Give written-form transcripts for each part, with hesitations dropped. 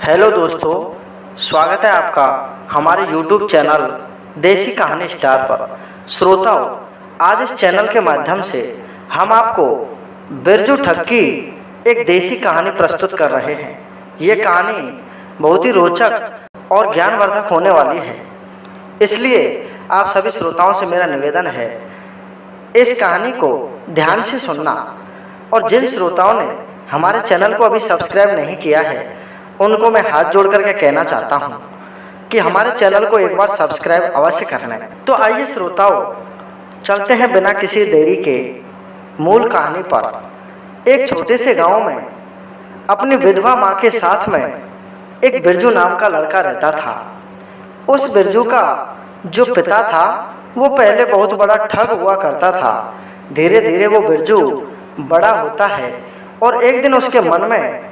Hello दोस्तों, स्वागत है आपका हमारे YouTube चैनल देसी कहानी स्टार पर। श्रोताओं, आज इस चैनल के माध्यम से हम आपको बिरजू ठग की एक देसी कहानी प्रस्तुत कर रहे हैं। ये कहानी बहुत ही रोचक और ज्ञानवर्धक होने वाली है, इसलिए आप सभी श्रोताओं से मेरा निवेदन है इस कहानी को ध्यान से सुनना। और जिन श्रोताओं ने हमारे चैनल को अभी सब्सक्राइब नहीं किया है उनको मैं हाथ जोड़ करके कहना चाहता हूं कि हमारे चैनल को एक बार सब्सक्राइब अवश्य करना है। तो आइए श्रोताओं, चलते हैं बिना किसी देरी के मूल कहानी पर। एक छोटे से गांव में अपनी विधवा माँ के साथ में एक बिरजू नाम का लड़का रहता था। उस बिरजू का जो पिता था वो पहले बहुत बड़ा ठग हुआ करता था। धीरे धीरे वो बिरजू बड़ा होता है और एक दिन उसके मन में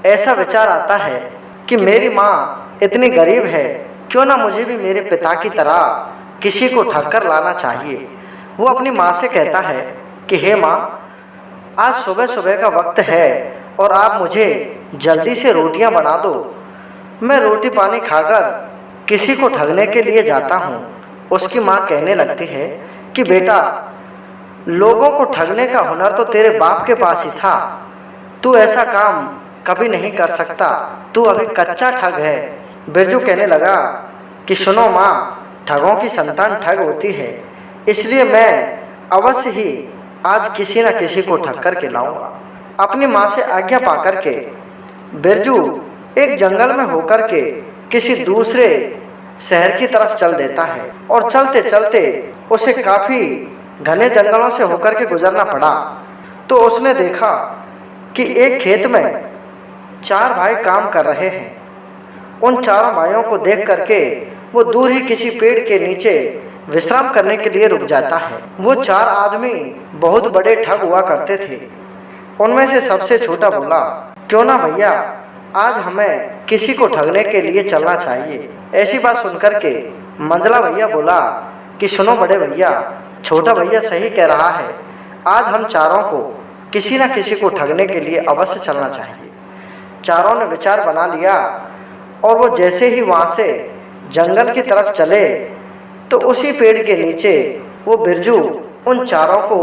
ऐसा विचार आता है कि मेरी माँ इतनी गरीब है, क्यों ना मुझे भी मेरे पिता की तरह किसी को ठग कर लाना चाहिए। वो अपनी माँ से कहता है कि हे माँ, आज सुबह सुबह का वक्त है और आप मुझे जल्दी से रोटियां बना दो। मैं रोटी पानी खाकर किसी को ठगने के लिए जाता हूँ। उसकी माँ कहने लगती है कि बेटा, लोगों को ठगने का हुनर तो तेरे बाप के पास ही था, तू ऐसा काम कभी नहीं कर सकता, तू अभी कच्चा ठग है। बिरजू कहने लगा कि सुनो माँ, ठगों की संतान ठग होती है, इसलिए मैं अवश्य ही आज किसी न किसी को ठग कर के लाऊंगा। अपनी माँ से आज्ञा पा करके बिरजू एक जंगल में होकर के किसी दूसरे शहर की तरफ चल देता है और चलते चलते उसे काफी घने जंगलों से होकर के गुजरना पड़ा। तो उसने देखा कि एक खेत में 4 भाई काम कर रहे हैं। उन चारों भाइयों को देख करके वो दूर ही किसी पेड़ के नीचे विश्राम करने के लिए रुक जाता है। वो 4 आदमी बहुत बड़े ठग हुआ करते थे। उनमें से सबसे छोटा बोला, क्यों ना भैया, आज हमें किसी को ठगने के लिए चलना चाहिए। ऐसी बात सुनकर के मंझला भैया बोला कि सुनो बड़े भैया, छोटा भैया सही कह रहा है, आज हम चारों को किसी न किसी को ठगने के लिए अवश्य चलना चाहिए। चारों ने विचार बना लिया और वो जैसे ही वहाँ से जंगल की तरफ चले तो उसी पेड़ के नीचे वो बिरजू उन चारों को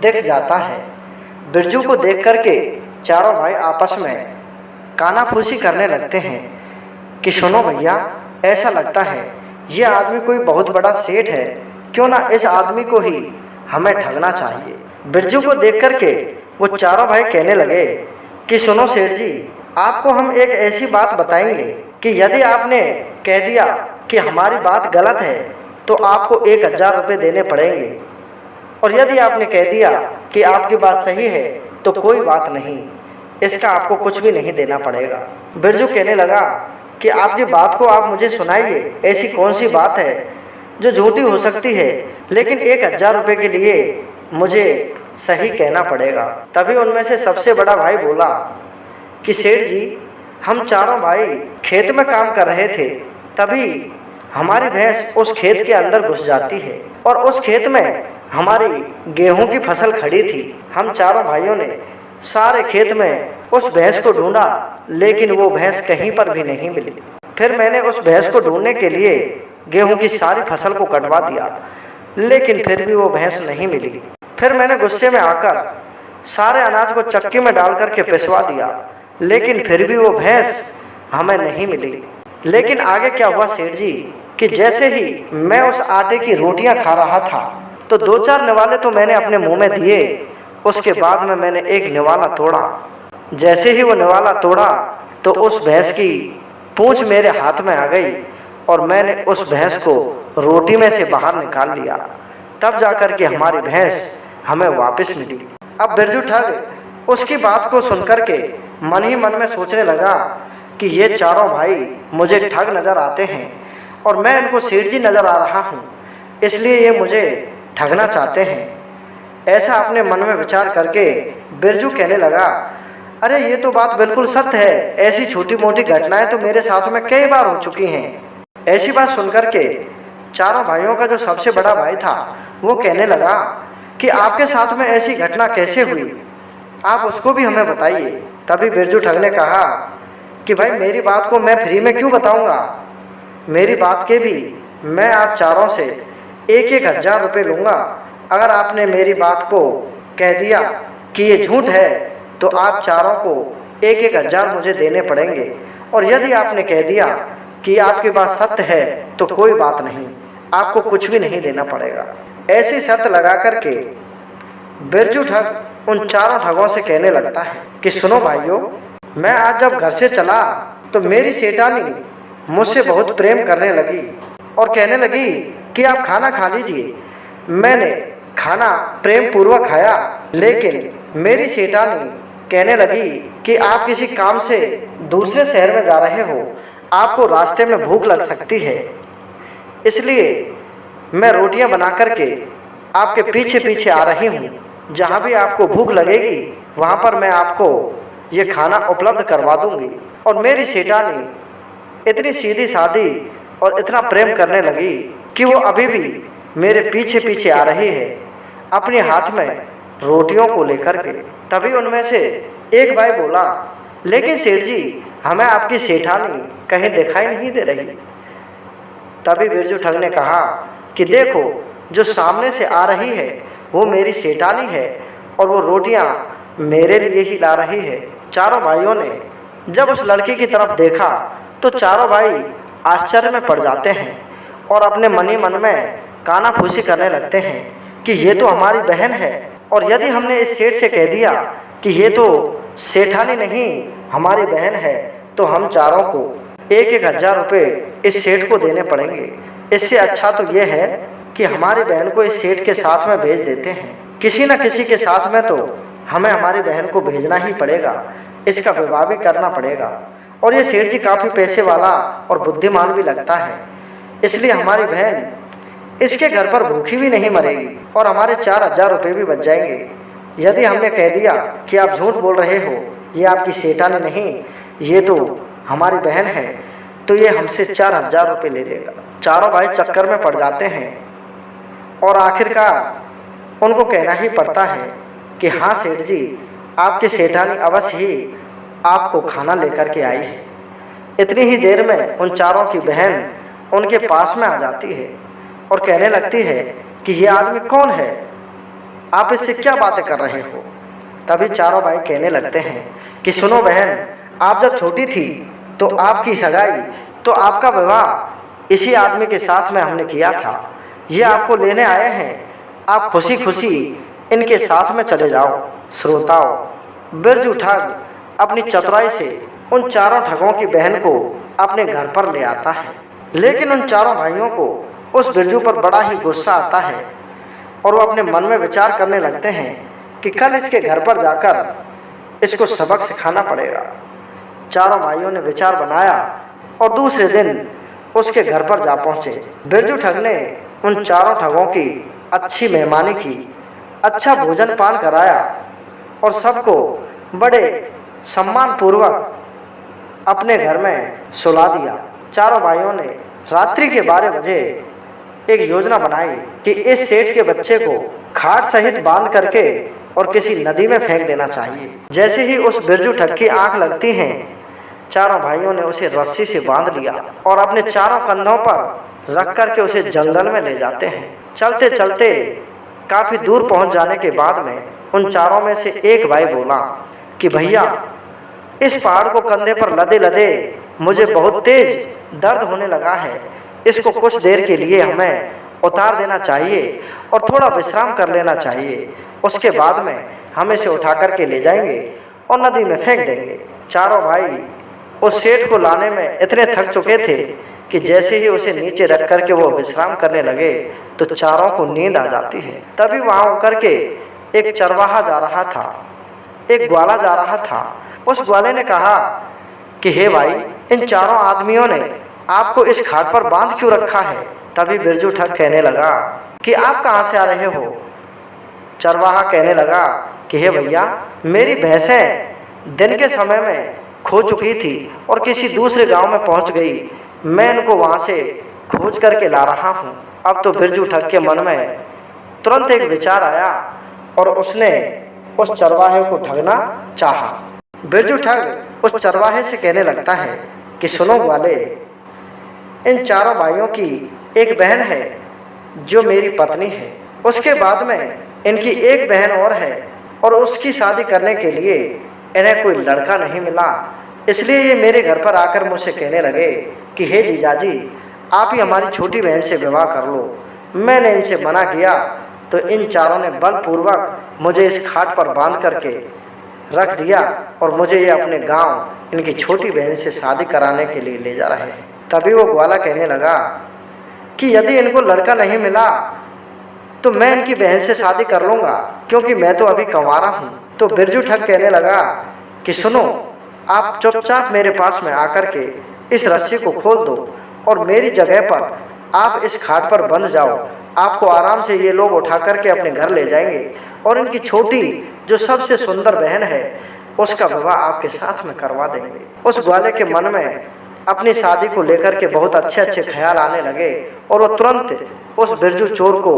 दिख जाता है। बिरजू को देख करके चारों भाई आपस में कानाफूसी करने लगते हैं कि सुनो भैया, ऐसा लगता है ये आदमी कोई बहुत बड़ा सेठ है, क्यों ना इस आदमी को ही हमें ठगना चाहिए। बिरजू को देख करके वो चारों भाई कहने लगे कि सुनो सेठ जी, आपको हम एक ऐसी बात बताएंगे कि यदि आपने कह दिया कि हमारी बात गलत है तो आपको 1000 रुपये देने पड़ेंगे, और यदि आपने कह दिया कि आपकी बात सही है तो कोई बात नहीं, इसका आपको कुछ भी नहीं देना पड़ेगा। बिरजू कहने लगा कि आपकी बात को आप मुझे सुनाइए, ऐसी कौन सी बात है जो झूठी हो सकती है, लेकिन 1000 रुपये के लिए मुझे सही कहना पड़ेगा। तभी उनमें से सबसे बड़ा भाई बोला कि सेठ जी, हम चारों भाई खेत में काम कर रहे थे, तभी हमारी भैंस उस खेत के अंदर घुस जाती है और उस खेत में हमारी गेहूं की फसल खड़ी थी। हम चारों भाइयों ने सारे खेत में उस भैंस को ढूंढा, लेकिन वो भैंस कहीं पर भी नहीं मिली। फिर मैंने उस भैंस को ढूंढने के लिए गेहूं की सारी फसल को कटवा दिया, लेकिन फिर भी वो भैंस नहीं मिली। फिर मैंने गुस्से में आकर सारे अनाज को चक्की में डाल करके पिसवा दिया, लेकिन फिर भी वो भैंस हमें नहीं मिली। लेकिन आगे क्या हुआ सेठ जी कि जैसे ही मैं उस आटे की रोटियां खा रहा था तो 2-4 निवाले तो मैंने अपने मुंह में दिए। उसके बाद में मैंने एक निवाला तोड़ा। जैसे ही वो निवाला तोड़ा तो उस भैंस की पूंछ मेरे हाथ में आ गई और मैंने उस भैंस को रोटी में से बाहर निकाल लिया। तब जाकर के हमारी भैंस हमें वापस मिली। अब बिरजू ठग उसकी बात को सुनकर के मन ही मन में सोचने लगा कि ये चारों भाई मुझे ठग नजर आते हैं और मैं इनको सेठ जी नजर आ रहा हूँ, इसलिए ये मुझे ठगना चाहते हैं। ऐसा अपने मन में विचार करके बिरजू कहने लगा, अरे ये तो बात बिल्कुल सत्य है, ऐसी छोटी मोटी घटनाएं तो मेरे साथ में कई बार हो चुकी हैं। ऐसी बात सुनकर के चारों भाइयों का जो सबसे बड़ा भाई था वो कहने लगा कि आपके साथ में ऐसी घटना कैसे हुई, आप उसको भी हमें बताइए। तभी बिरजू ठग ने कहा कि भाई मेरी बात को मैं फ्री में क्यों बताऊंगा, मेरी बात के भी मैं आप चारों से 1,000 रुपये लूँगा। अगर आपने मेरी बात को कह दिया कि ये झूठ है तो आप चारों को 1,000 मुझे देने पड़ेंगे, और यदि आपने कह दिया कि आपकी बात सत्य है तो कोई बात नहीं, आपको कुछ भी नहीं देना पड़ेगा। ऐसी शर्त लगा करके बिरजू ठग उन चारों ठगों से कहने लगता है कि सुनो भाइयों, मैं आज जब घर से चला तो मेरी सेठानी मुझसे बहुत प्रेम करने लगी और कहने लगी कि आप खाना खा लीजिए। मैंने खाना प्रेम पूर्वक खाया, लेकिन मेरी सेठानी कहने लगी कि आप किसी काम से दूसरे शहर में जा रहे हो, आपको रास्ते में भूख लग सकती है, इसलिए मैं रोटियां बना करके आपके पीछे पीछे आ रही हूँ। जहाँ भी आपको भूख लगेगी वहाँ पर मैं आपको ये खाना उपलब्ध करवा दूंगी। और मेरी सेठानी इतनी सीधी सादी और इतना प्रेम करने लगी कि वो अभी भी मेरे पीछे पीछे आ रही है अपने हाथ में रोटियों को लेकर के। तभी उनमें से एक भाई बोला, लेकिन सेठ जी, हमें आपकी सेठानी कहीं दिखाई नहीं दे रही। तभी बिरजू ठग ने कहा कि देखो, जो सामने से आ रही है वो मेरी सेठानी है और वो रोटियां मेरे लिए ही ला रही है। चारों भाइयों ने जब उस लड़की की तरफ देखा तो चारों भाई आश्चर्य में पड़ जाते हैं और अपने मन ही मन में कानाफूसी करने लगते हैं कि ये तो हमारी बहन है, और यदि हमने इस सेठ से कह दिया कि ये तो सेठानी नहीं हमारी बहन है तो हम चारों को 1,000 रुपये इस सेठ को देने पड़ेंगे। इससे अच्छा तो ये है कि हमारी बहन को इस सेठ के साथ में भेज देते हैं। किसी न किसी के साथ में तो हमें हमारी बहन को भेजना ही पड़ेगा, इसका विवाह भी करना पड़ेगा। और ये सेठ जी काफ़ी पैसे वाला और बुद्धिमान भी लगता है, इसलिए हमारी बहन इसके घर पर भूखी भी नहीं मरेगी और हमारे 4,000 रुपये भी बच जाएंगे। यदि हमने कह दिया कि आप झूठ बोल रहे हो, ये आपकी सेठानी नहीं, ये तो हमारी बहन है, तो ये हमसे 4,000 रुपये ले लेगा। चारों भाई चक्कर में पड़ जाते हैं और आखिरकार उनको कहना ही पड़ता है कि हाँ सेठ जी, आपकी सेठानी अवश्य ही आपको खाना लेकर के आई है। इतनी ही देर में उन चारों की बहन उनके पास में आ जाती है और कहने लगती है कि ये आदमी कौन है, आप इससे क्या बातें कर रहे हो। तभी चारों भाई कहने लगते हैं कि सुनो बहन, आप जब छोटी थी तो आपकी सगाई, तो आपका विवाह इसी आदमी के साथ में हमने किया था। ये आपको लेने आए हैं, आप खुशी खुशी इनके साथ में चले जाओ। श्रोताओं, बिरजू ठग अपनी चतुराई से उन चारों ठगों की बहन को अपने घर पर ले आता है, लेकिन उन चारों भाइयों को उस बिरजू पर बड़ा ही गुस्सा आता है और वो अपने मन में विचार करने लगते हैं कि कल इसके घर पर जाकर इसको सबक सिखाना पड़ेगा। चारों भाइयों ने विचार बनाया और दूसरे दिन उसके घर पर जा पहुंचे। बिरजू ठग ने उन चारों ठगों की अच्छी मेहमानी की, अच्छा भोजन पान कराया और सबको बड़े सम्मान पूर्वक अपने घर में सुला दिया। चारों भाइयों ने रात्रि के 12 बजे एक योजना बनाई कि इस सेठ के बच्चे को खाट सहित बांध करके और किसी नदी में फेंक देना चाहिए। जैसे ही उस बिरजू ठग की आंख लगती है, चारों भाइयों ने उसे रस्सी से बांध लिया और अपने चारों कंधों पर रख करके उसे जंगल में ले जाते हैं। चलते चलते काफी दूर पहुंच जाने के बाद में उन चारों में से एक भाई बोला कि भैया, इस पहाड़ को कंधे पर लदे लदे मुझे बहुत तेज दर्द होने लगा है, इसको कुछ देर के लिए हमें उतार देना चाहिए और थोड़ा विश्राम कर लेना चाहिए। उसके बाद में हम इसे उठा करके ले जाएंगे और नदी में फेंक देंगे। चारों भाई उस सेठ को लाने में इतने थक चुके थे कि जैसे ही उसे नीचे रख करके वो विश्राम करने लगे तो चारों को नींद आ जाती है। तभी वहाँ होकर के एक चरवाहा जा रहा था, एक ग्वाला जा रहा था। उस ग्वाले ने कहा कि हे भाई, इन चारों आदमियों ने आपको इस खाट पर बांध क्यों रखा है। तभी बिरजू ठग कहने लगा कि आप कहाँ से आ रहे हो। चरवाहा कहने लगा कि हे भैया, मेरी भैंसें दिन के समय में खो चुकी थी और किसी दूसरे गांव में पहुंच गई, मैं इनको वहां से खोज करके ला रहा हूं। अब तो बिरजू ठग के मन में तुरंत एक विचार आया और उसने उस चरवाहे को ठगना चाहा। बिरजू ठग उस चरवाहे से कहने लगता है कि सुनो ग्वाले, इन चारों भाइयों की एक बहन है जो मेरी पत्नी है। उसके बाद में इनकी एक बहन और है और उसकी शादी करने के लिए इन्हें कोई लड़का नहीं मिला, इसलिए ये मेरे घर पर आकर मुझसे कहने लगे कि हे जीजाजी, आप ही हमारी छोटी बहन से विवाह कर लो। मैंने इनसे मना किया तो इन चारों ने बलपूर्वक मुझे इस खाट पर बांध करके रख दिया और मुझे ये अपने गांव इनकी छोटी बहन से शादी कराने के लिए ले जा रहे हैं। तभी वो ग्वाला कहने लगा कि यदि इनको लड़का नहीं मिला तो मैं इनकी बहन से शादी कर लूँगा, क्योंकि मैं तो अभी कंवारा हूँ। तो बिरजू ठग कहने लगा कि सुनो, आप चुपचाप मेरे पास में आकर के इस रस्सी को खोल दो और मेरी जगह पर आप इस खाट पर बंध जाओ। आपको आराम से ये लोग उठा करके अपने घर ले जाएंगे और इनकी छोटी जो सबसे सुंदर बहन है उसका विवाह आपके साथ में करवा देंगे। उस ग्वाले के मन में अपनी शादी को लेकर के बहुत अच्छे अच्छे ख्याल आने लगे और वो तुरंत उस बिरजू चोर को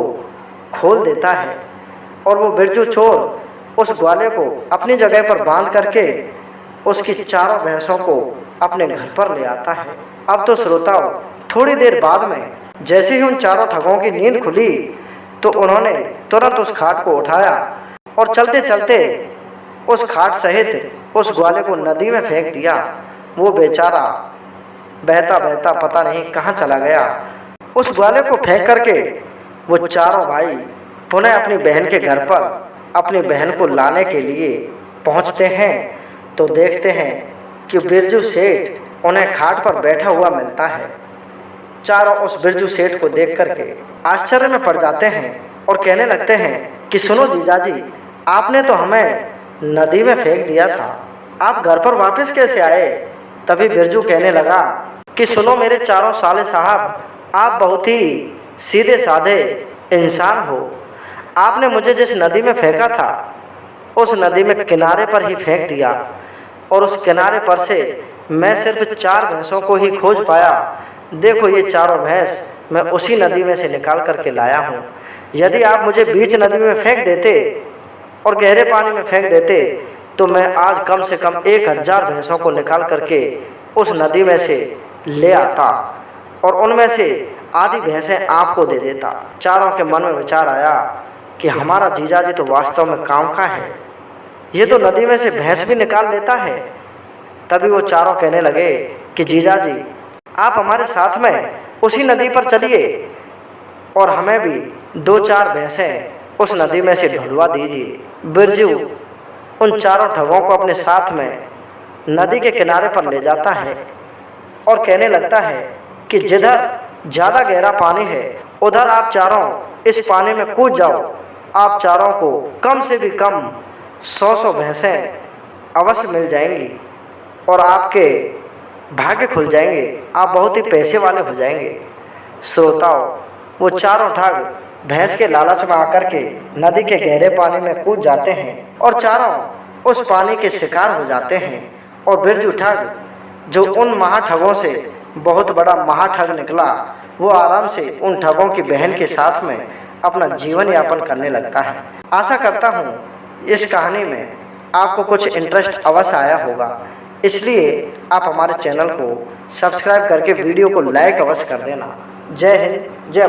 खोल देता है और वो बिरजू चोर उस ग्वाले को अपनी जगह पर बांध करके उसकी चारों भैंसों को अपने घर पर ले आता है। अब तो श्रोताओं, थोड़ी देर बाद में जैसे ही उन चारों ठगों की नींद खुली तो उन्होंने तुरंत उस खाट को उठाया और चलते चलते उस खाट सहित उस ग्वाले को नदी में फेंक दिया। वो बेचारा बहता बहता पता नहीं कहाँ चला गया। उस ग्वाले को फेंक करके वो चारों भाई पुनः अपनी बहन के घर पर अपनी बहन को लाने के लिए पहुँचते हैं तो देखते हैं कि बिरजू सेठ उन्हें खाट पर बैठा हुआ मिलता है। चारों उस बिरजू सेठ को देख करके आश्चर्य में पड़ जाते हैं और कहने लगते हैं कि सुनो जीजाजी, आपने तो हमें नदी में फेंक दिया था, आप घर पर वापस कैसे आए? तभी बिरजू कहने लगा कि सुनो मेरे चारों साले साहब, आप बहुत ही सीधे साधे इंसान हो। आपने मुझे जिस नदी में फेंका था उस नदी में किनारे पर ही फेंक दिया और उस किनारे पर से मैं सिर्फ 4 भैंसों को ही खोज पाया। देखो ये चारों भैंस मैं उसी नदी में से निकाल करके लाया हूँ। यदि आप मुझे बीच नदी में फेंक देते और गहरे पानी में फेंक देते तो मैं आज कम से कम 1000 भैंसों को निकाल करके उस नदी में से ले आता और उनमें से आधी भैंसें आपको दे देता। चारों के मन में विचार आया कि हमारा जीजाजी तो वास्तव में काम का है, ये तो नदी में से भैंस भी निकाल लेता है। तभी वो चारों कहने लगे कि जीजाजी, आप हमारे साथ में उसी नदी पर चलिए और हमें भी 2-4 भैंसें उस नदी में से ढुलवा दीजिए। बिरजू उन चारों ठगों को अपने साथ में नदी के किनारे पर ले जाता है और कहने लगता है कि जिधर ज़्यादा गहरा पानी है उधर आप चारों इस पानी में कूद जाओ। आप चारों को कम से भी कम 100 भैंसें अवश्य मिल जाएंगी और आपके भाग्य खुल जाएंगे, आप बहुत ही पैसे वाले हो जाएंगे। श्रोताओं, वो चारों ठग भैंस के लालच में आकर के नदी के गहरे पानी में कूद जाते हैं और चारों उस पानी के शिकार हो जाते हैं। और बिरजू ठग, जो उन महाठगों से बहुत बड़ा महाठग निकला, वो आराम से उन ठगों की बहन के साथ में अपना जीवन यापन करने लगता है। आशा करता हूँ इस कहानी में आपको कुछ इंटरेस्ट अवश्य आया होगा, इसलिए आप हमारे चैनल को सब्सक्राइब करके वीडियो को लाइक अवश्य कर देना। जय हिंद, जय भारत।